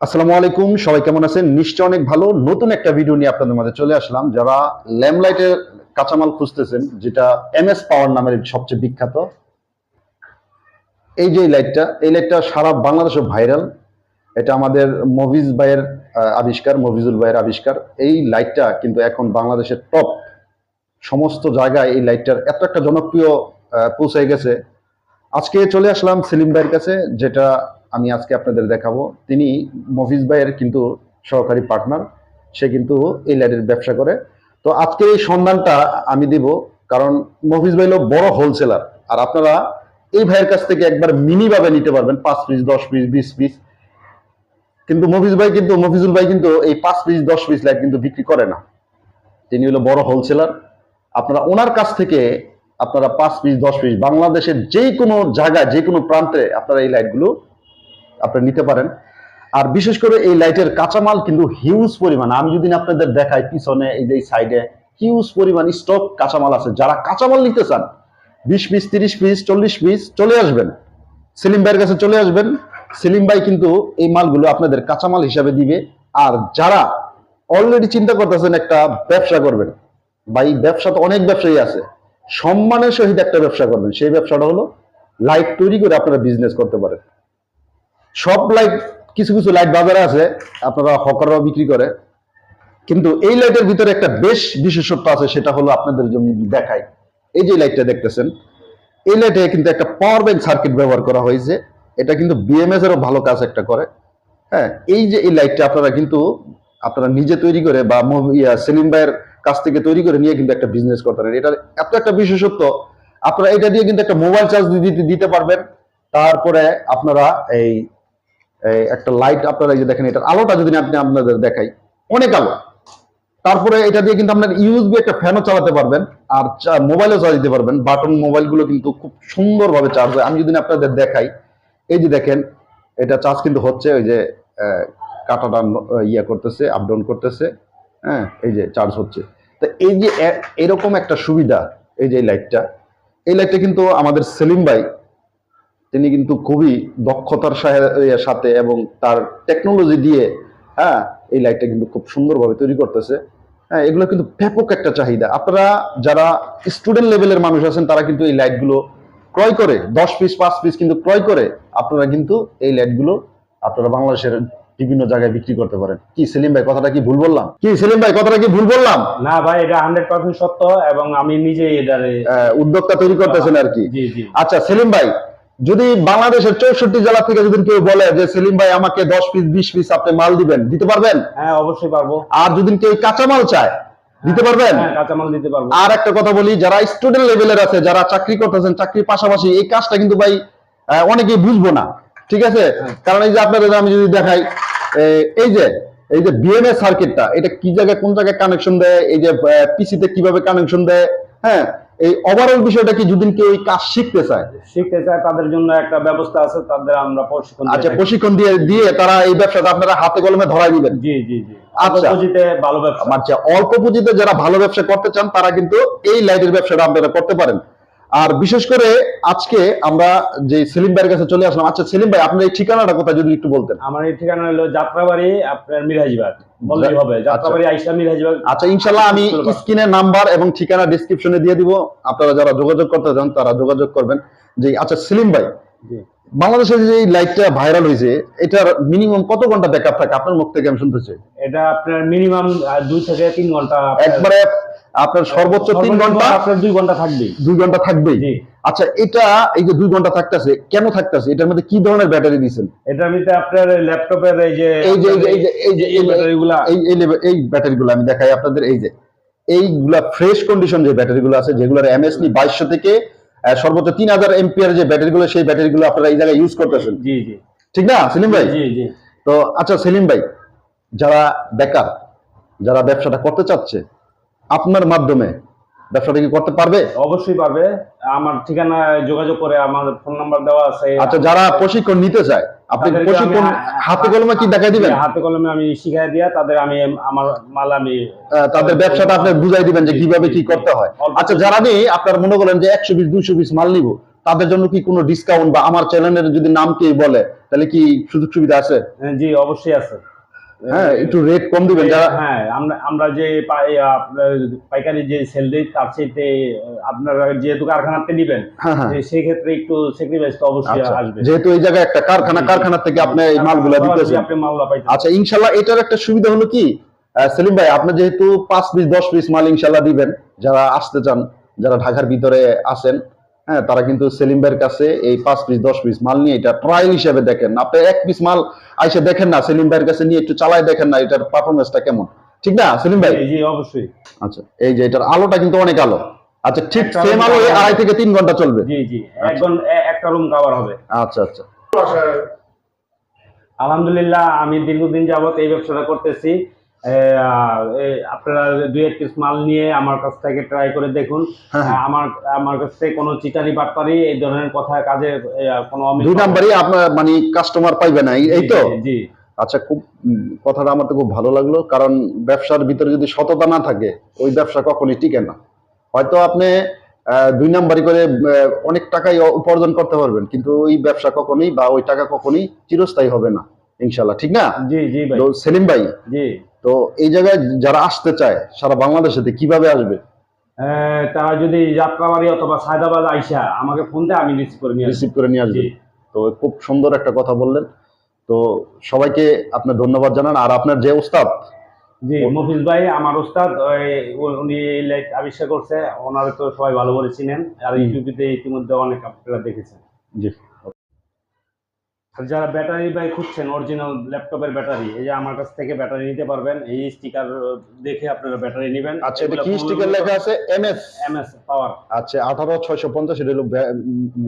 আসসালামু আলাইকুম, সবাই কেমন আছেন? নিশ্চয় অনেক ভালো। নতুন একটা ভিডিও নিয়ে আপনাদের মাঝে চলে আসলাম। যারা ল্যাম্পলাইটের কাঁচামাল খুঁজতেছেন, যেটা এমএস পাওয়ার নামের সবচেয়ে বিখ্যাত, এই যে এই লাইটটা সারা বাংলাদেশে ভাইরাল। এটা আমাদের মফিজ ভাইয়ের আবিষ্কার, মফিজুল ভাইয়ের আবিষ্কার। এই লাইটটা কিন্তু এখন বাংলাদেশের টপ সমস্ত জায়গায় এই লাইটটার এত একটা জনপ্রিয় পৌঁছে গেছে। আজকে চলে আসলাম সেলিম ভাইয়ের কাছে, যেটা আমি আজকে আপনাদের দেখাবো। তিনি মফিজ ভাইয়ের কিন্তু সহকারী পার্টনার, সে কিন্তু এই লাইটের ব্যবসা করে। তো আজকে এই সন্ধানটা আমি দিব, কারণ মফিজ ভাই হলো বড় হোলসেলার, আর আপনারা এই ভাইয়ের কাছ থেকে একবার মিনি ভাবে নিতে পারবেন, 5 পিস 10 পিস 20 পিস। কিন্তু মফিজুল ভাই কিন্তু এই 5 পিস 10 পিস লাইট কিন্তু বিক্রি করে না। তিনি হলো বড় হোলসেলার। আপনারা ওনার কাছ থেকে আপনারা 5 পিস 10 পিস বাংলাদেশের যে কোনো জায়গায়, যে কোনো প্রান্তে আপনারা এই লাইটগুলো আপনারা নিতে পারেন। আর বিশেষ করে এই লাইটের কাঁচামাল কিন্তু হিউজ পরিমাণ। আমি যদি আপনাদের দেখাই পিছনে, এই যে সাইডে হিউজ পরিমাণ স্টক কাঁচামাল আছে। যারা কাঁচামাল নিতে চান 20 পিস 30 পিস 40 পিস চলে আসবেন সেলিম ভাইয়ের কাছে, চলে আসবেন। সেলিম ভাই কিন্তু এই মালগুলো আপনাদের কাঁচামাল হিসাবে দিবে। আর যারা অলরেডি চিন্তা করতেছেন একটা ব্যবসা করবেন, ভাই ব্যবসা তো অনেক ব্যবসায়ী আছে, সম্মানের সহিত একটা ব্যবসা করবেন, সেই ব্যবসাটা হলো লাইট তৈরি করে আপনারা বিজনেস করতে পারেন। সব লাইট, কিছু কিছু লাইট বাজারে আছে আপনারা হকাররাও বিক্রি করে, কিন্তু এই লাইটের ভিতরে একটা বেশ বিশেষত্ব আছে, সেটা হলো আপনাদের জন্য দেখাই। এই যে লাইটটা দেখতেছেন, এই লাইটে কিন্তু একটা পাওয়ার ব্যাংক সার্কিট ব্যবহার করা হয়েছে। এটা কিন্তু বিএমএস এরও ভালো কাজ একটা করে। হ্যাঁ, এই যে এই লাইটটা আপনারা নিজে তৈরি করে বা সেলিম ভাইয়ের কাছ থেকে তৈরি করে নিয়ে কিন্তু একটা বিজনেস করতে পারেন। এটার এত একটা বিশেষত্ব, আপনারা এটা দিয়ে কিন্তু একটা মোবাইল চার্জ দিতে পারবেন। তারপরে আপনারা এই একটা লাইট, আপনারা এই যে দেখেন, এটার আলোটা যদি আপনাদের দেখাই, অনেক আলো। তারপরে এটা দিয়ে কিন্তু আপনার ইউএসবি একটা ফ্যানও চালাতে পারবেন, আর মোবাইলও চার্জ দিতে পারবেন। বাটন মোবাইলগুলো কিন্তু খুব সুন্দরভাবে চার্জ হয়। আমি যদি আপনাদের দেখাই, এই যে দেখেন, এটা চার্জ কিন্তু হচ্ছে, ওই যে কাটাটা করতেছে, আপ ডাউন করতেছে। হ্যাঁ, এই যে চার্জ হচ্ছে। তো এই যে এরকম একটা সুবিধা, এই যে এই লাইটটা কিন্তু আমাদের সেলিম ভাই, তিনি কিন্তু খুবই দক্ষতার সাথে এবং তার টেকনোলজি দিয়ে, হ্যাঁ, এই লাইটটা কিন্তু খুব সুন্দরভাবে তৈরি করতেছে। হ্যাঁ, এগুলো কিন্তু ব্যাপক একটা চাহিদা। আপনারা যারা স্টুডেন্ট লেভেলের মানুষ আছেন, তারা কিন্তু এই লাইটগুলো ক্রয় করে 10 পিস 5 পিস কিন্তু ক্রয় করে আপনারা কিন্তু এই লাইটগুলো আপনারা বাংলাদেশের বিভিন্ন জায়গায় বিক্রি করতে পারেন। কি সেলিম ভাই, কথাটা কি ভুল বললাম? না ভাই, এটা 100% সত্য, এবং আমি নিজে এটার উদ্যোক্তা তৈরি করতেছেন আর কি। জি জি। আচ্ছা সেলিম ভাই, যদি বাংলাদেশের 64 জেলা থেকে যদি কেউ বলে যে সেলিম ভাই আমাকে 10 পিস 20 পিস আপনি মাল দিবেন, দিতে পারবেন? হ্যাঁ, অবশ্যই পারবো। আর যদি কেউ কাঁচামাল চায়, দিতে পারবেন? হ্যাঁ, কাঁচামাল দিতে পারবো। আর একটা কথা বলি, যারা স্টুডেন্ট লেভেলের আছে, যারা চাকরি করতেছেন, চাকরির পাশাপাশি এই কাজটা কিন্তু ভাই অনেকেই বুঝবো না, ঠিক আছে? কারণ এই যে আপনাদের আমি যদি দেখাই, এই যে বিএমএস সার্কিটটা, এটা কি জায়গায় কোন জায়গায় কানেকশন দেয়, এই যে পিসিতে কিভাবে কানেকশন দেয়, হ্যাঁ, এই ওভারঅল বিষয়টা কি, যদি কেউ এই কাজ শিখতে চায়, তাদের জন্য একটা ব্যবস্থা আছে, তাদের আমরা প্রশিক্ষণ দিই। আচ্ছা, প্রশিক্ষণ দিয়ে তারা এই ব্যবসাটা আপনারা হাতে কলমে ধরাই দিবেন? জি জি জি। আচ্ছা, ভালো ব্যবসা। আচ্ছা, অল্প পুঁজিতে যারা ভালো ব্যবসা করতে চান, তারা কিন্তু এই লাইটের ব্যবসাটা আপনারা করতে পারেন। আর বিশেষ করে আজকে আমরা যে সেলিম ভাইয়ের কাছে চলে আসলাম। আচ্ছা সেলিম ভাই, আপনার এই ঠিকানাটা কোথায় যদি একটু বলতেন? আমার এই ঠিকানা হলো যাত্রাবাড়ি, আপনার মিরাজবাগ বললেই হবে। যাত্রাবাড়ি আইসা মিরাজবাগ। আচ্ছা, ইনশাআল্লাহ আমি স্ক্রিনে নাম্বার এবং ঠিকানা ডেসক্রিপশনে দিয়ে দিব। আপনারা যারা যোগাযোগ করতে চান তারা যোগাযোগ করবেন। যে আচ্ছা সেলিম ভাই, বাংলাদেশে যে এই লাইটটা ভাইরাল হয়েছে, এটার মিনিমাম কত ঘন্টা ব্যাকআপ থাকে আপনার মুখ থেকে আমি শুনতেছি? এটা আপনার মিনিমাম 2 থেকে 3 ঘন্টা, একবারে আপনার সর্বোচ্চ 3 ঘন্টা, আপনার 2 ঘন্টা থাকবে। 2 ঘন্টা থাকবেই। আচ্ছা, এটা এই যে 2 ঘন্টা থাকতেছে, কেন থাকতেছে? এটার মধ্যে কি ধরনের ব্যাটারি দিয়েছেন? এটার মধ্যে আপনার ল্যাপটপের এই ব্যাটারিগুলো আমি দেখাই আপনাদের। এই যে এইগুলা ফ্রেশ কন্ডিশন যে ব্যাটারিগুলো আছে, যেগুলোর এমএসপি 2200 থেকে সর্বোচ্চ 3000 এম্পিয়ার যে ব্যাটারিগুলো, সেই ব্যাটারিগুলো আপনারা এই জায়গায় ইউজ করতেছেন। জি জি, ঠিক না সেলিম ভাই? জি জি। তো আচ্ছা সেলিম ভাই, যারা বেকার, যারা ব্যবসাটা করতে চাচ্ছে, আপনার মাধ্যমে ব্যবসাটা কি করতে পারবে? অবশ্যই পারবে। আমার ঠিকানায় যোগাযোগ করে, আমার ফোন নাম্বার দেওয়া আছে। আচ্ছা, যারা প্রশিক্ষণ নিতে চায়, আপনি প্রশিক্ষণ হাতে কলমে কি দেখাই দিবেন? হাতে কলমে আমি শিখাই দিয়া তাদের আমার মাল তাদের ব্যবসাটা আপনি বুঝাই দিবেন যে কিভাবে কি করতে হয়। আচ্ছা, যারা নেই আপনার মনে করেন যে 100 পিস 200 পিস মাল নিব, তাদের জন্য কি কোনো ডিসকাউন্ট বা আমার চ্যানেলের যদি নাম কে বলে তাহলে কি সুযোগ সুবিধা আছে? জি অবশ্যই আছে। হ্যাঁ, একটু রেট কম দিবেন যারা। হ্যাঁ, আমরা যে আপনার পাইকারি যে সেল দিই তার চাইতে আপনারা যেহেতু কারখানাতে নিবেন, হ্যাঁ হ্যাঁ, সেই ক্ষেত্রে একটু স্যাক্রিফাইস তো অবশ্যই আচ্ছা, আসবে। যেহেতু এই জায়গায় একটা কারখানা থেকে আপনি এই মালগুলা দিতেছেন। আপনি মালগুলা পাইতেছেন। আচ্ছা, ইনশাল্লাহ এটার একটা সুবিধা হলো কি, সেলিম ভাই, আপনি যেহেতু 5 পিস 10 পিস মাল ইনশাল্লাহ দিবেন, যারা আসতে চান, যারা ঢাকার ভিতরে আছেন, হ্যাঁ, তারা কিন্তু সেলিম ভাইয়ের কাছে এই 5 পিস 10 পিস মাল নিয়ে এটা ট্রায়াল হিসেবে দেখেন। আপনি 1 পিস মাল আইসা দেখেন না, সেলিম ভাইয়ের কাছে নিয়ে একটু চালায় দেখেন না এটার পারফরমেন্সটা কেমন, ঠিক না সেলিম ভাই? জি অবশ্যই। আচ্ছা, এই যে এটার আলোটা কিন্তু অনেক আলো। আচ্ছা, ঠিক সেম আলো 2.5 থেকে 3 ঘন্টা চলবে। জি জি, একটা রুম কভার হবে। আচ্ছা আচ্ছা, আলহামদুলিল্লাহ, আমি দীর্ঘদিন যাবত এই ব্যবসাটা করতেছি। আপনারা 2-1 পিস মাল নিয়ে আমার কাছ থেকে ট্রাই করে দেখুন। আমার কাছ থেকে কোনো চিটারি বাটপারি এই ধরনের কথা কাজে কোনো অমিল 2 নাম্বারই আপনার মানে কাস্টমার পাইবে না, এই তো? জি। আচ্ছা, খুব কথাটা আমার তো খুব ভালো লাগলো, কারণ ব্যবসার ভিতরে যদি সততা না থাকে ওই ব্যবসা কখনোই টিকে না। হয়তো আপনি 2 নাম্বারি করে অনেক টাকাই উপার্জন করতে পারবেন, কিন্তু ওই ব্যবসা কখনোই বা ওই টাকা কখনোই চিরস্থায়ী হবে না ইনশাল্লাহ, ঠিক না? জি জি ভাই। তো সেলিম ভাই, জি, তো এই জায়গায় যারা আসতে চায় সারা বাংলাদেশে কিভাবে আসবে? তারা যদি যাত্রাবাড়ি অথবা সায়দাবাদ আইসা আমাকে ফোন দেয়, আমি রিসিভ করে নিয়ে আসবো। তো খুব সুন্দর একটা কথা বললেন। তো সবাইকে আপনার ধন্যবাদ জানান। আর আপনার যে উস্তাদ, জি মফিজ ভাই আমার উস্তাদ, উনি লাইট আবিষ্কার করছে, ওনারে তো সবাই ভালো করে চিনেন, আর ইউটিউবে ইতিমধ্যে অনেক আপনারা দেখেছেন। জি, যারা ব্যাটারি বাই খুঁজছেন, অরিজিনাল ল্যাপটপের ব্যাটারি, এই যে আমার কাছ থেকে ব্যাটারি নিতে পারবেন। এই স্টিকার দেখে আপনারা ব্যাটারি নেবেন। আচ্ছা, এটা কি স্টিকার লেখা আছে? এমএস পাওয়ার। আচ্ছা, 18650 এটা হলো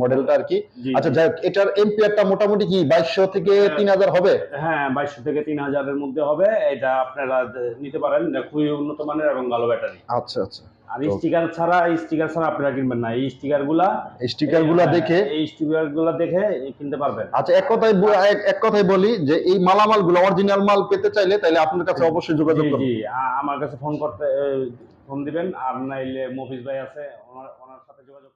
মডেলটা আর কি। আচ্ছা, যাই হোক, এটার এম্পিয়ারটা মোটামুটি কি 2200 থেকে 3000 হবে? হ্যাঁ, 2200 থেকে 3000 এর মধ্যে হবে। এটা আপনারা নিতে পারেন, খুবই উন্নত মানের এবং ভালো ব্যাটারি। আচ্ছা আচ্ছা, আর স্টিকার ছাড়া আপনারা কিনবেন না। এই স্টিকার গুলা দেখে কিনতে পারবেন। আচ্ছা, এক কথায় বলি যে এই মালামাল গুলো অরিজিনাল মাল পেতে চাইলে তাহলে আপনার কাছে অবশ্যই যোগাযোগ করুন। জি, আমার কাছে ফোন দিবেন, আর নাইলে মফিজ ভাই আছে, ওনার সাথে যোগাযোগ